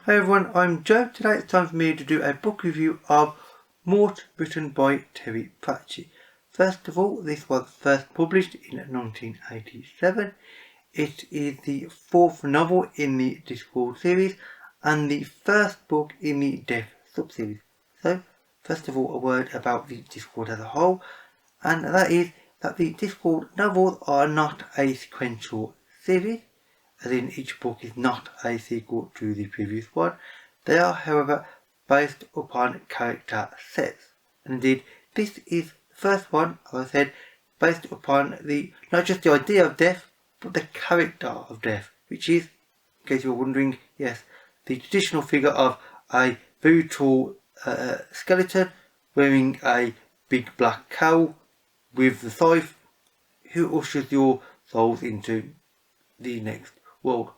Hi everyone, I'm Joe. Today it's time for me to do a book review of Mort, written by Terry Pratchett. First of all, this was first published in 1987. It is the fourth novel in the Discworld series and the first book in the Death subseries. So, first of all, a word about the Discworld as a whole, and that is that the Discworld novels are not a sequential series, as in each book is not a sequel to the previous one. They are, however, based upon character sets. And indeed, this is the first one, as I said, based upon not just the idea of death, but the character of death, which is, in case you were wondering, yes, the traditional figure of a very tall skeleton wearing a big black cowl with the scythe, who ushers your souls into the next world.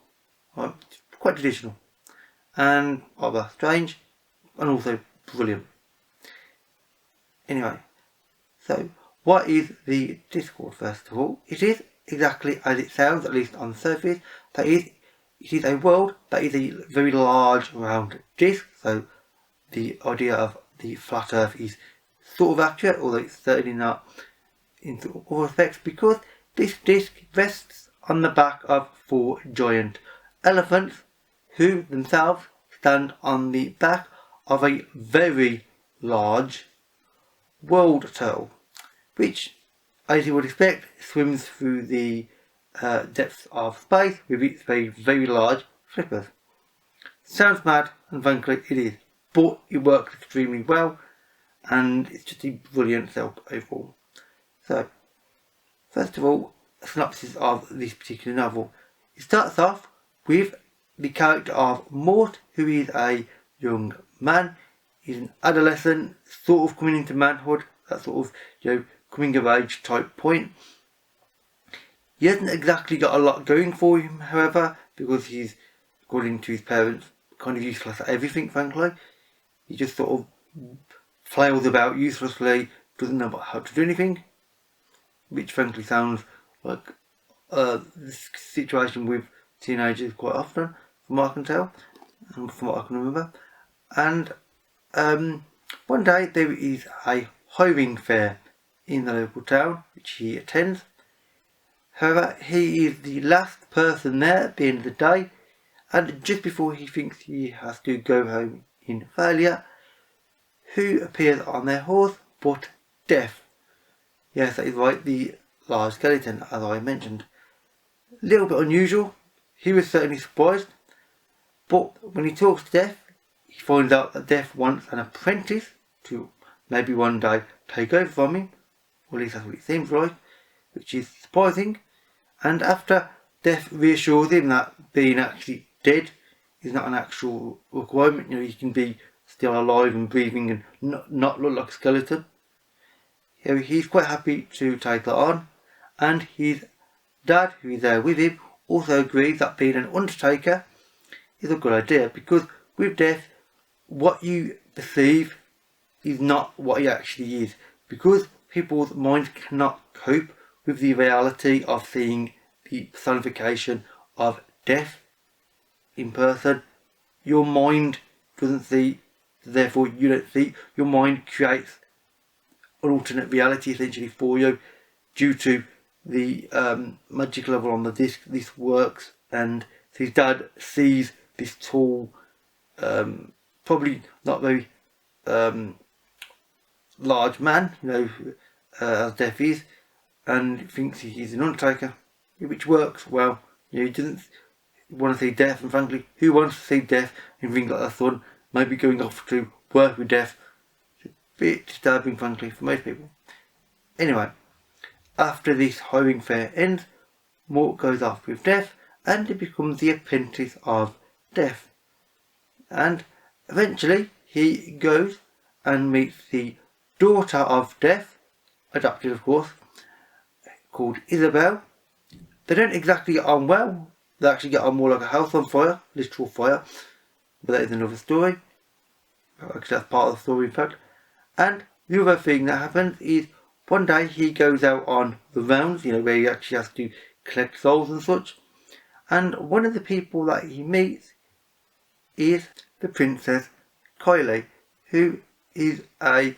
Quite traditional and rather strange and also brilliant. Anyway, so what is the Discworld? First of all, it is exactly as it sounds, at least on the surface. That is, it is a world that is a very large round disc, so the idea of the flat earth is sort of accurate, although it's certainly not in all respects, because this disc rests on the back of 4 giant elephants who themselves stand on the back of a very large world turtle, which, as you would expect, swims through the depths of space with its very large flippers. Sounds mad, and frankly it is, but it works extremely well, and it's just a brilliant setup overall. So, first of all, a synopsis of this particular novel. It starts off with the character of Mort, who is a young man. He's an adolescent, sort of coming into manhood, that sort of, coming of age type point. He hasn't exactly got a lot going for him, however, because he's, according to his parents, kind of useless at everything, frankly. He just sort of flails about uselessly, doesn't know how to do anything, which frankly sounds like this situation with teenagers quite often, from what I can tell and from what I can remember. And one day there is a hiring fair in the local town, which he attends. However, he is the last person there at the end of the day, and just before he thinks he has to go home in failure, who appears on their horse but Death? Yes, that is right, the large skeleton, as I mentioned. A little bit unusual. He was certainly surprised, but when he talks to Death, he finds out that Death wants an apprentice to maybe one day take over from him, or at least that's what it seems like, which is surprising. And after Death reassures him that being actually dead is not an actual requirement, he can be still alive and breathing and not look like a skeleton. He's quite happy to take that on, and his dad, who is there with him, also agrees that being an undertaker is a good idea, because with death, what you perceive is not what he actually is, because people's minds cannot cope with the reality of seeing the personification of death in person. Your mind doesn't see, therefore you don't see. Your mind creates an alternate reality essentially for you due to the magic level on the disc. This works, and his dad sees this tall, probably not very large man, as Death is, and thinks he's an undertaker, which works well. He doesn't want to see Death, and frankly, who wants to see Death and things like their son maybe going off to work with Death? It's a bit disturbing, frankly, for most people. Anyway, after this hiring fair ends, Mort goes off with Death, and he becomes the apprentice of Death. And eventually, he goes and meets the daughter of Death, adopted of course, called Isabel. They don't exactly get on well. They actually get on more like a house on fire, literal fire, but that is another story. Actually, that's part of the story, in fact. And the other thing that happens is one day he goes out on the rounds, where he actually has to collect souls and such. And one of the people that he meets is the Princess Kylie, who is a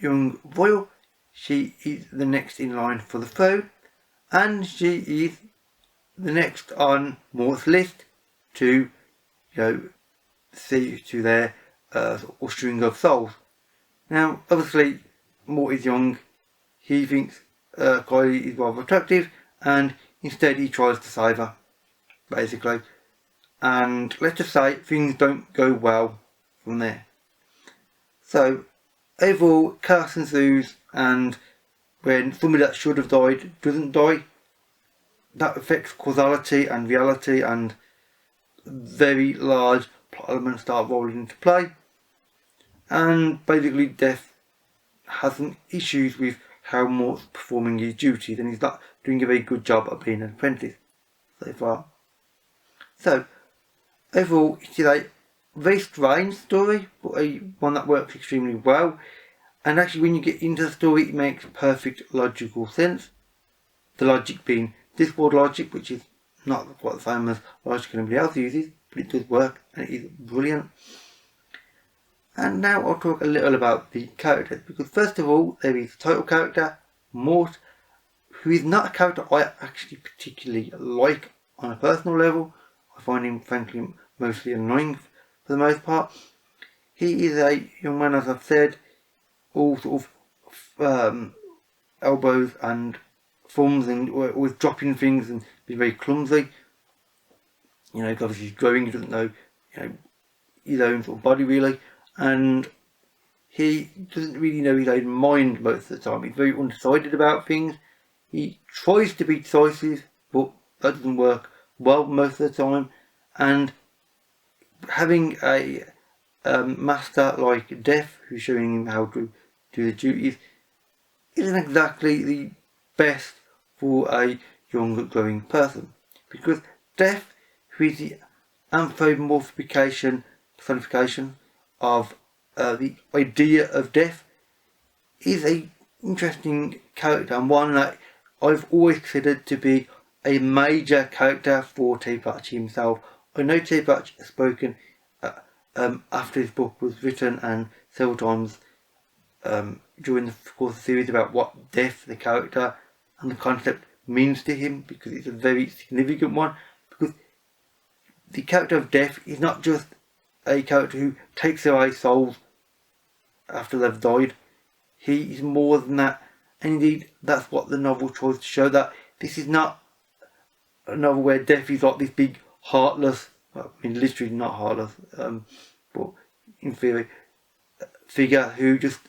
young royal. She is the next in line for the throne, and she is the next on Mort's list to, see to their ushering of souls. Now, obviously, Mort is young. He thinks Kylie is rather attractive, and instead he tries to save her, basically. And let's just say things don't go well from there. So, overall, chaos ensues, and when somebody that should have died doesn't die, that affects causality and reality, and very large plot elements start rolling into play. And basically, Death has some issues with how Mort's performing his duties, and he's not doing a very good job of being an apprentice so far. So, overall, it is a very strange story, but one that works extremely well. And actually, when you get into the story, it makes perfect logical sense. The logic being Discworld logic, which is not quite the same as logic anybody else uses, but it does work, and it is brilliant. And now I'll talk a little about the characters, because first of all, there is the title character, Mort, who is not a character I actually particularly like on a personal level. I find him, frankly, mostly annoying for the most part. He is a young man, as I've said, all sort of elbows and thumbs, and always dropping things and being very clumsy. Obviously he's growing, he doesn't know, his own sort of body really. And he doesn't really know his own mind most of the time. He's very undecided about things. He tries to be decisive, but that doesn't work well most of the time. And having a master like Death, who's showing him how to do the duties, isn't exactly the best for a young growing person. Because Death, who is the anthropomorphication, personification of the idea of death, is a interesting character, and one that I've always considered to be a major character for T. Pratchett himself. I know T. Pratchett has spoken after his book was written, and several times during the course of the series, about what death, the character and the concept, means to him, because it's a very significant one. Because the character of Death is not just a character who takes away souls after they've died. He is more than that, and indeed that's what the novel tries to show, that this is not a novel where Death is like this big heartless, literally not heartless, but in theory, figure who just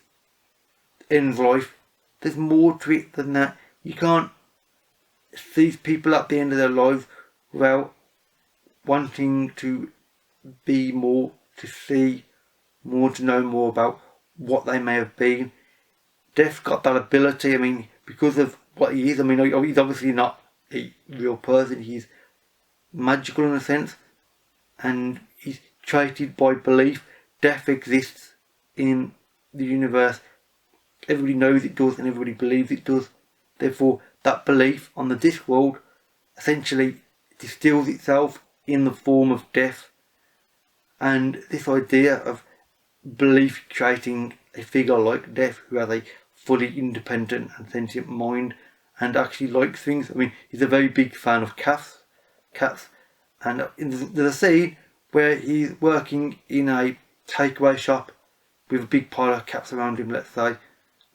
ends life. There's more to it than that. You can't see people at the end of their lives without wanting to be more, to see more, to know more about what they may have been. Death's got that ability, because of what he is. He's obviously not a real person, he's magical in a sense, and he's created by belief. Death exists in the universe. Everybody knows it does, and everybody believes it does. Therefore, that belief on the Discworld essentially distills itself in the form of death. And this idea of belief creating a figure like Death, who has a fully independent and sentient mind and actually likes things. He's a very big fan of cats. And there's a scene where he's working in a takeaway shop with a big pile of cats around him, let's say. I'm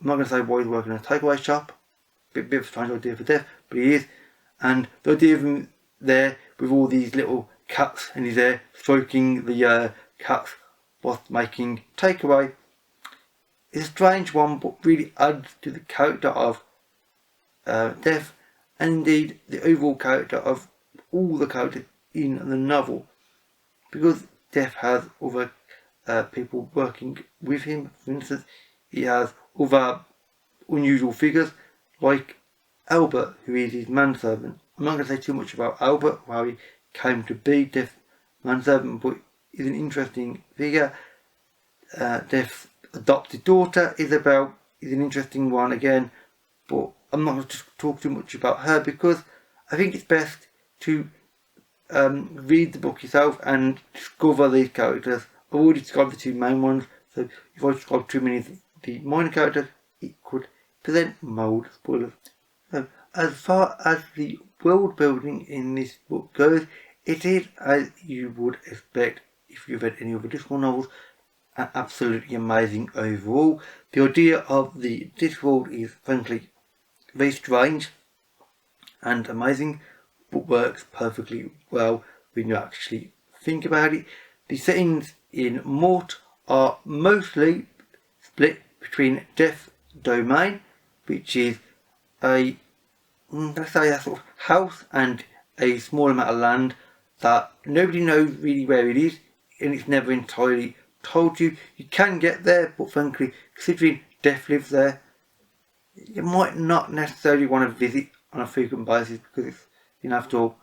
not going to say why he's working in a takeaway shop. Bit of a strange idea for Death, but he is. And the idea of him there with all these little cats, and he's there stroking the cats whilst making takeaway, is a strange one, but really adds to the character of Death, and indeed the overall character of all the characters in the novel. Because Death has other people working with him. For instance, he has other unusual figures like Albert, who is his manservant. I'm not going to say too much about Albert, how he came to be Death's manservant, but he's an interesting figure. Death's adopted daughter, Isabel, is an interesting one again, but I'm not going to talk too much about her, because I think it's best to read the book yourself and discover these characters. I've already described the two main ones, so if I describe too many of the minor characters, it could present mild spoilers. So, as far as the world building in this book goes, it is as you would expect if you've read any other Discworld novels, and absolutely amazing overall. The idea of the Discworld is frankly very strange and amazing, but works perfectly well when you actually think about it. The settings in Mort are mostly split between Death Domain, which is a, let's say, a sort of house and a small amount of land that nobody knows really where it is, and it's never entirely told you. You can get there, but frankly, considering Death lives there, you might not necessarily want to visit on a frequent basis, because it's, after all,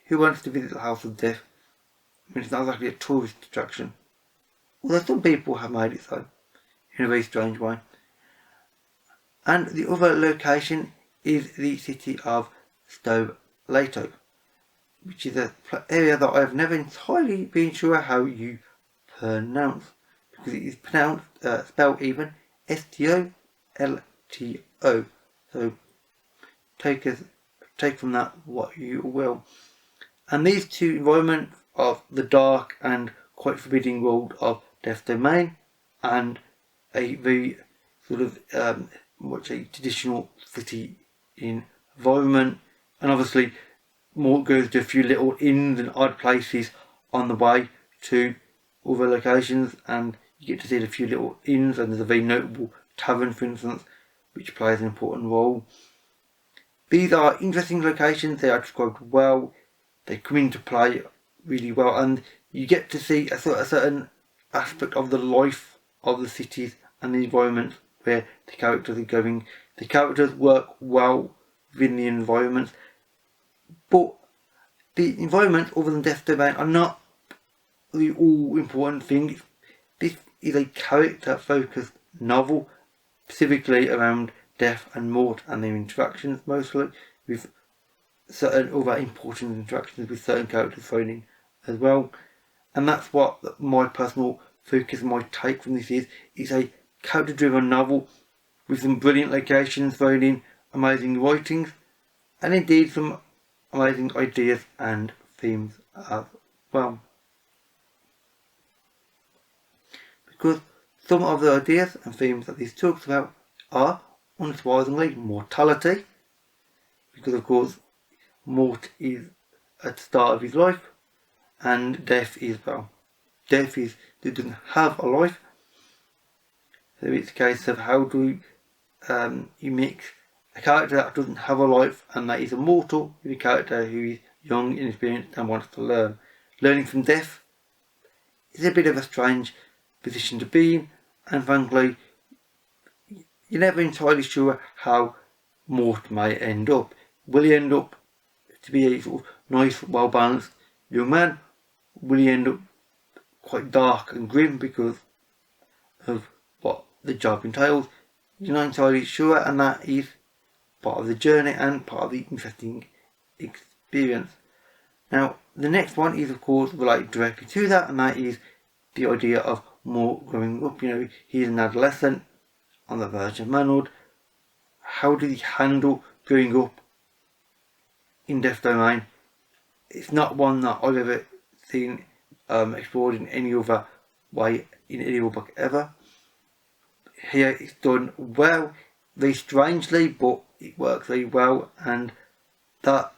who wants to visit the House of Death? I mean, it's not exactly a tourist attraction. Although some people have made it so, in a very strange way. And the other location is the city of Stow-Lato, which is an area that I've never entirely been sure how you pronounce, because it is pronounced, spelled even, S-T-O-L-T-O. So take from that what you will. And these two environments of the dark and quite forbidding world of Death Domain, and a very sort of much a traditional city environment, and obviously Mort goes to a few little inns and odd places on the way to other locations, and you get to see a few little inns, and there's a very notable tavern, for instance, which plays an important role. These are interesting locations, they are described well, they come into play really well, and you get to see a certain aspect of the life of the cities and the environments where the characters are going. The characters work well within the environments, but the environments other than Death Domain are not the all important thing. This is a character focused novel, specifically around Death and Mort and their interactions, mostly with certain other important interactions with certain characters thrown in as well. And that's what my personal focus and my take from this is. It's a character driven novel with some brilliant locations thrown in, amazing writings, and indeed some amazing ideas and themes as well. Because some of the ideas and themes that this talks about are, unsurprisingly, mortality, because of course Mort is at the start of his life, and death is, well, death is, he doesn't have a life, so it's a case of how do you mix a character that doesn't have a life and that is immortal with a character who is young, inexperienced and wants to learn. Learning from death is a bit of a strange position to be in, and frankly you're never entirely sure how Mort may end up. Will he end up to be a sort of nice, well balanced young man? Will he end up quite dark and grim because of what the job entails? You're not entirely sure, and that is part of the journey and part of the interesting experience. Now the next one is of course related directly to that, and that is the idea of Mort growing up. He's an adolescent on the verge of manhood. How did he handle growing up in Death Domain? It's not one that I've ever seen explored in any other way in any other book ever. Here it's done well, very strangely, but it works very well, and that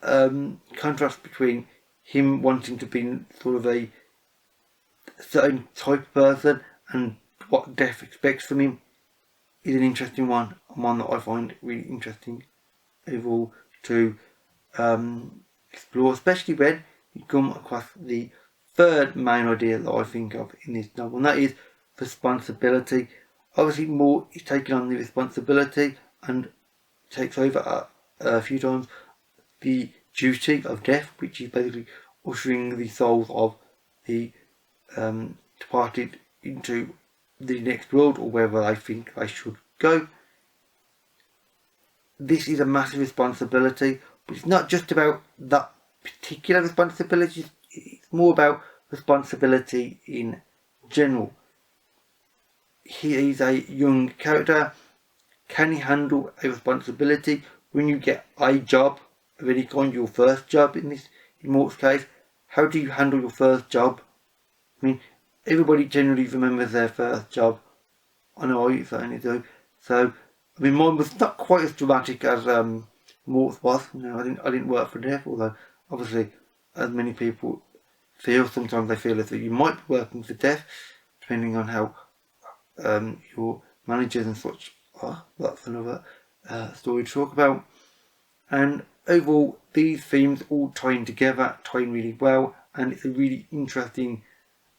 contrast between him wanting to be sort of a certain type of person and what Death expects from him is an interesting one, and one that I find really interesting overall to explore, especially when you come across the third main idea that I think of in this novel, and that is responsibility. Obviously Mort is taking on the responsibility and takes over a few times the duty of death, which is basically ushering the souls of the departed into the next world, or wherever I think they should go. This is a massive responsibility, but it's not just about that particular responsibilities. It's more about responsibility in general. He is a young character. Can he handle a responsibility when you get a job of any kind, your first job in Mort's case? How do you handle your first job? I mean, everybody generally remembers their first job. I know I certainly do. So, I mean, mine was not quite as dramatic as Mort's was. You know, I didn't work for Death, although obviously, as many people feel, sometimes they feel as though you might be working for Death, depending on how your managers and such are. That's another story to talk about. And overall, these themes all tie in together, tie in really well, and it's a really interesting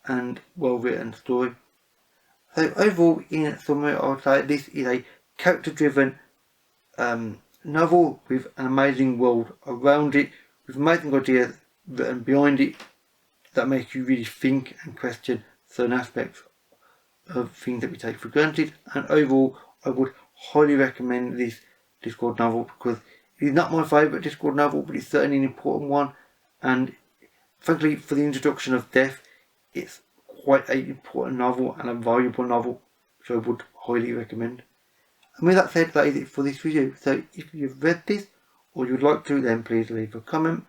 and well written story. So overall, in summary, I would say this is a character-driven novel with an amazing world around it, with amazing ideas written behind it that make you really think and question certain aspects of things that we take for granted. And overall, I would highly recommend this Discord novel, because it is not my favourite Discord novel, but it's certainly an important one, and frankly, for the introduction of Death, it's quite an important novel and a valuable novel, which I would highly recommend. And with that said, that is it for this video. So if you've read this, or you'd like to, then please leave a comment.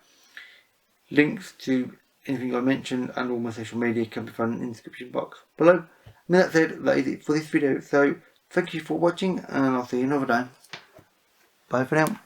Links to anything I mentioned and all my social media can be found in the description box below. And with that said, that is it for this video. So thank you for watching, and I'll see you another time. Bye for now.